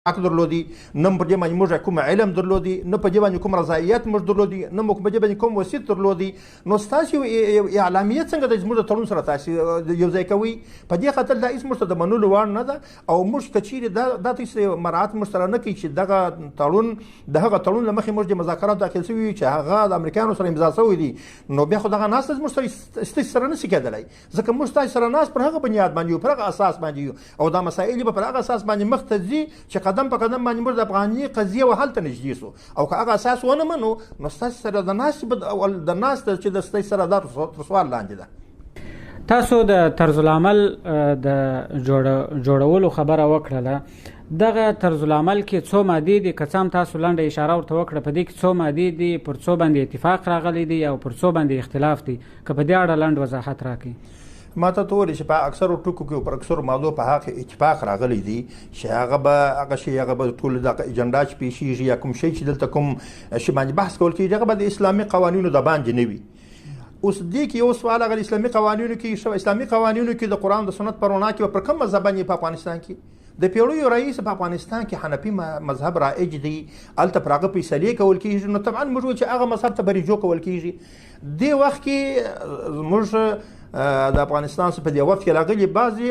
حق درلودي، نه په دې باندې موږ کوم علم درلودي، نه په دې باندې کوم رضایت موږ درلودي، نه موږ په دې باندې کوم وسیط درلودي. نو ستاسو اعلامیه څنګه د زموږ د تړون سره تاسو یو ځای کوي؟ په دې خاطر دا هیڅ موږ ته د منلو وړ نه ده، او موږ کچېرې دا هیڅ مراعات موږ سره نه کوي چې دغه تړون د هغه تړون له مخې موږ د مذاکرات داخل شوي چې هغه د امریکایانو سره امضا شوی دي، نو بیا خو دغه ناسته زموږ سره نشي کېدلی، ځکه موږ ستاسو سره ناست پر هغه بنیاد باندې یو، پر هغه اساس باندې یو، او دا مسایل به پر هغه اساس باندې مخ ته ځي چې قدم په قدم باندې موږ د افغاني قضیه وحل ته نږدې سو، او که هغه اساس ونه منو نو ستاسو سره د ناستې چې د ستاسو سره دا تر سوال لاندې ده. تاسو د طرز العمل د جوړولو خبره وکړله، دغه طرز العمل کې څو مادې دي؟ که څه هم تاسو لنډه اشاره ورته وکړه، په دې کې څو مادې دي، پر څو باندې اتفاق راغلی دی او پر څو باندې اختلاف دی؟ که په دې اړه لنډ وضاحت راکړئ. ما ته وویل چې په اکثرو ټکو کې پر اکثرو موضوع په هغه اتفاق راغلی دی چې هغه شی هغه به ټول د اجنډا چې پیښیږي یا کوم شی چې دلته کوم شی باندې بحث کول کېږي هغه به د اسلامي قوانینو د باندې نه وي. اوس دې کې یو سوال هغه اسلامي قوانینو کې اسلامي قوانینو کې د قرآن د سنت پر رڼا کې پر کوم مذهب باندې په افغانستان کې د پیړیو رئیس په افغانستان کې حنفي مذهب رائج دی، هلته پر هغه فیصلې کول کېږي، نو طبعا موږ وایو چې هغه مذهب ته به رجوع کول کېږي. دې وخت کې موږ د افغانستان څخه په دې وخت کې راغلي بعضې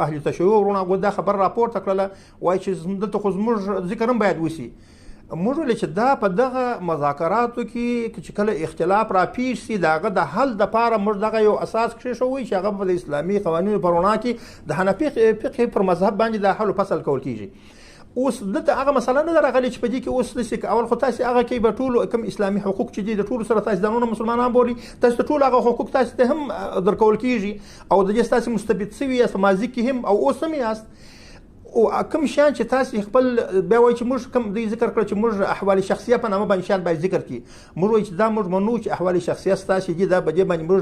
اهل تشیع وروڼه دا خبر راپورته کړله، وایي چې دلته خو زموږ ذکر هم باید وشي. موږ ویل چې دا په دغه مذاکراتو کې چې کله اختلاف راپېښ سي د هغه د حل دپاره موږ دغه یو اساس کېښوی چې هغه په د اسلامي قوانینو په رڼا کې د حنفي فقه پر مذهب باندې د حل و فصل کول کېږي. اوس دلته هغه مسله نه ده راغلې چې په دې کې اوس داسې اول خو تاسې هغه کوي به ټولو کوم اسلامي حقوق چې دي د ټولو سره تاسې ځانونه مسلمانان بولي، تاسې ته ټول هغه حقوق تاسې ته هم درکول کېږي، او د دې ستاسې مستبد سوي یاست په ماضي کې هم او اوس هم یاست. او کوم شیان چې تاسې خپل بیا وایي چې موږ کوم دوی ذکر کړه چې موږ احوال شخصیه په نامه باندې شیان باید ذکر کړي، موږ وایو چې دا موږ منو چې احوال شخصیه ستاسې دي، دا په دې باندې موږ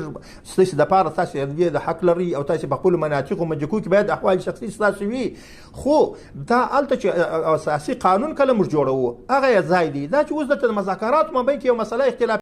ستاسې دپاره تاسې د حق لري او تاسې په خپلو مناطقو مجلکو کې باید احوال شخصي ستاسې وي. خو دا هلته چې اساسي قانون کله موږ جوړوو هغه یې ځای دی. دا چې اوس دلته د مذاکراتو مابین کې یو مسله اختلاف